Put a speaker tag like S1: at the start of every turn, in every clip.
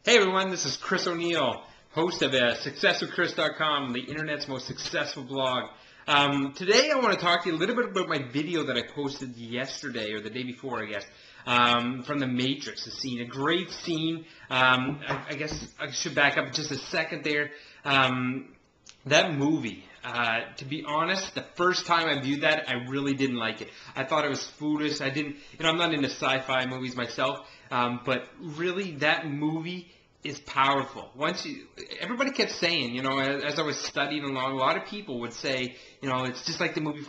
S1: Hey everyone, this is Chris O'Neill, host of SuccessWithChris.com, the internet's most successful blog. Today I want to talk to you a little bit about my video that I posted yesterday, or the day before I guess, from The Matrix, a scene, a great scene. I guess I should back up just a second there. That movie, to be honest, the first time I viewed that, I really didn't like it. I thought it was foolish. I'm not into sci-fi movies myself, but really that movie is powerful. Everybody kept saying, as I was studying along, a lot of people would say, it's just like the movie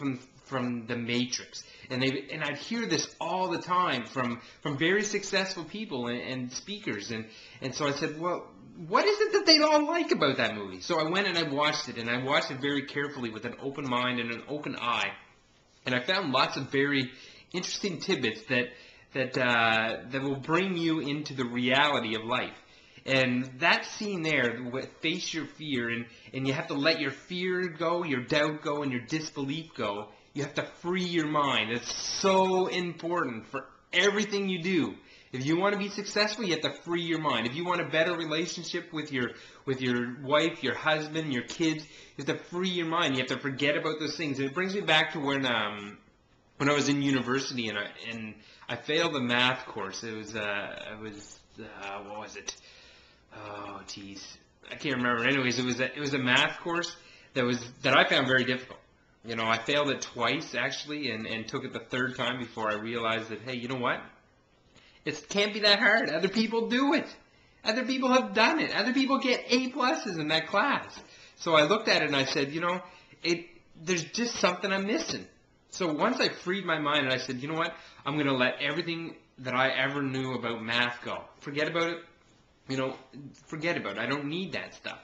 S1: from The Matrix, and I'd hear this all the time from very successful people and speakers, and so I said, well, what is it that they all like about that movie? So I went and I watched it, and I watched it very carefully with an open mind and an open eye, and I found lots of very interesting tidbits that will bring you into the reality of life. And that scene there, face your fear, and you have to let your fear go, your doubt go, and your disbelief go. You have to free your mind. It's so important for everything you do. If you want to be successful, you have to free your mind. If you want a better relationship with your wife, your husband, your kids, you have to free your mind. You have to forget about those things. And it brings me back to when I was in university and I failed a math course. What was it? Oh, geez, I can't remember. Anyways, it was a math course that I found very difficult. I failed it twice actually, and took it the third time before I realized that, hey, you know what? It can't be that hard. Other people do it. Other people have done it. Other people get A+ in that class. So I looked at it and I said, there's just something I'm missing. So once I freed my mind and I said, you know what? I'm going to let everything that I ever knew about math go. Forget about it. Forget about it. I don't need that stuff.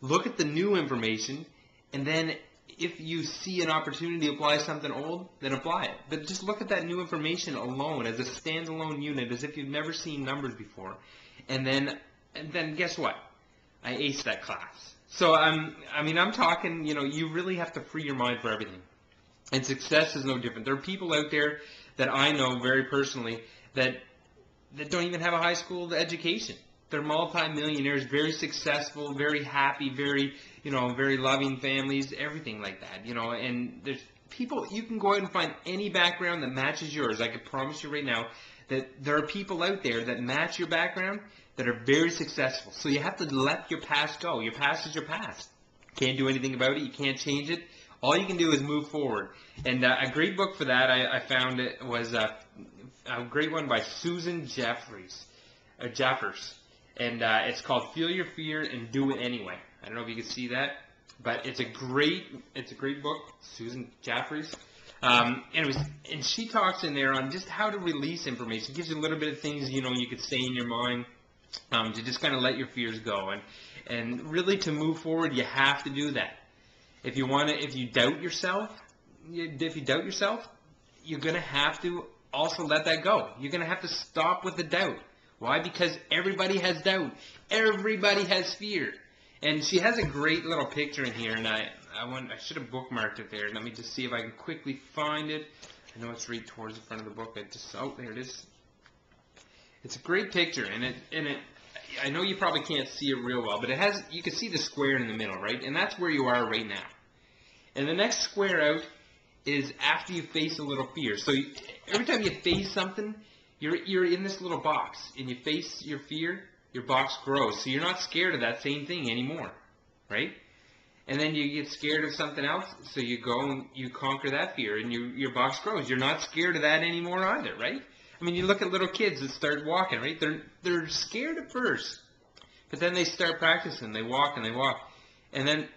S1: Look at the new information, and then if you see an opportunity to apply something old, then apply it. But just look at that new information alone as a standalone unit, as if you've never seen numbers before. And then guess what? I aced that class. So I'm talking, you really have to free your mind for everything. And success is no different. There are people out there that I know very personally that don't even have a high school education. They're multi-millionaires, very successful, very happy, very loving families, everything like that, and there's people, you can go out and find any background that matches yours. I can promise you right now that there are people out there that match your background that are very successful. So you have to let your past go. Your past is your past. You can't do anything about it. You can't change it. All you can do is move forward. And a great book for that I found it was a great one by Susan Jeffers. And it's called Feel Your Fear and Do It Anyway. I don't know if you can see that, but it's a great book, Susan Jeffers. And she talks in there on just how to release information. It gives you a little bit of things you could say in your mind to just kind of let your fears go. And really, to move forward, you have to do that. If you doubt yourself, you're gonna have to also let that go. You're gonna have to stop with the doubt. Why? Because everybody has doubt. Everybody has fear. And she has a great little picture in here, and I should have bookmarked it there. Let me just see if I can quickly find it. I know it's right towards the front of the book. There it is. It's a great picture, and I know you probably can't see it real well, but you can see the square in the middle, right? And that's where you are right now. And the next square out is after you face a little fear. So every time you face something, you're in this little box, and you face your fear, your box grows. So you're not scared of that same thing anymore, right? And then you get scared of something else, so you go and you conquer that fear, and your box grows. You're not scared of that anymore either, right? You look at little kids that start walking, right? They're scared at first, but then they start practicing. They walk and they walk, and then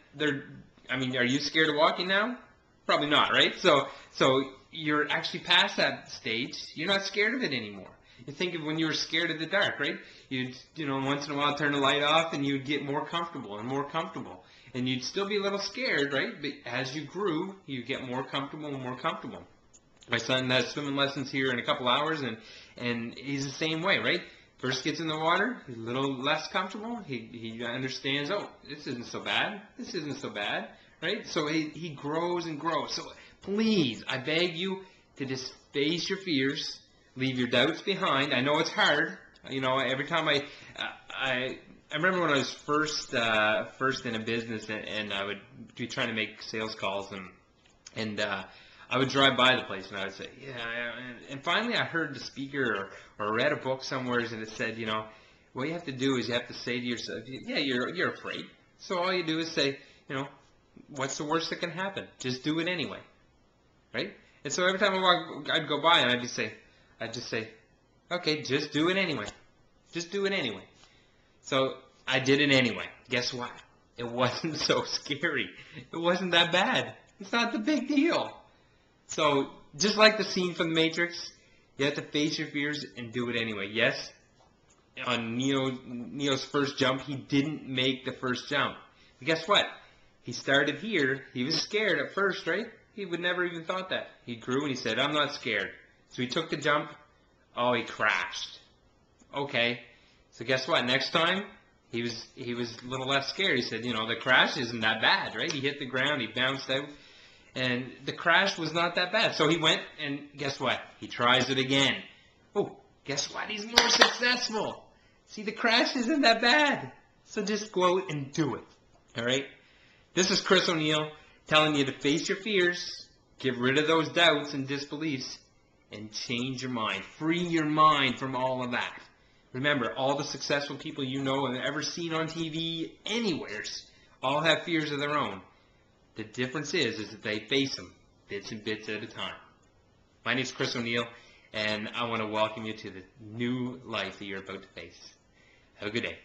S1: are you scared of walking now? Probably not, right? So you're actually past that stage. You're not scared of it anymore. You think of when you were scared of the dark, right? You'd, once in a while turn the light off, and you'd get more comfortable and more comfortable. And you'd still be a little scared, right? But as you grew, you get more comfortable and more comfortable. My son has swimming lessons here in a couple hours, and he's the same way, right? First gets in the water, he's a little less comfortable. He understands, oh, this isn't so bad. This isn't so bad, right? So he grows and grows. So please, I beg you to just face your fears, leave your doubts behind. I know it's hard. You know, every time I remember when I was first in a business, and I would be trying to make sales calls, and I would drive by the place, and I would say, yeah. And finally, I heard the speaker or read a book somewhere, and it said, you know, what you have to do is you have to say to yourself, yeah, you're afraid. So all you do is say, you know, what's the worst that can happen? Just do it anyway, right? And so every time I'd go by, and I'd just say, okay, just do it anyway. Just do it anyway. So I did it anyway. Guess what? It wasn't so scary. It wasn't that bad. It's not the big deal. So just like the scene from The Matrix, you have to face your fears and do it anyway. Yes, on Neo's first jump, he didn't make the first jump. But guess what? He started here. He was scared at first, right? He would never even thought that. He grew and he said, I'm not scared. So he took the jump. Oh, he crashed. Okay. So guess what? Next time, he was a little less scared. He said, you know, the crash isn't that bad, right? He hit the ground. He bounced out. And the crash was not that bad. So he went, and guess what? He tries it again. Oh, guess what? He's more successful. See, the crash isn't that bad. So just go out and do it. All right? This is Chris O'Neill telling you to face your fears, get rid of those doubts and disbeliefs, and change your mind. Free your mind from all of that. Remember, all the successful people you know and ever seen on TV, anywheres, all have fears of their own. The difference is that they face them bits and bits at a time. My name is Chris O'Neill, and I want to welcome you to the new life that you're about to face. Have a good day.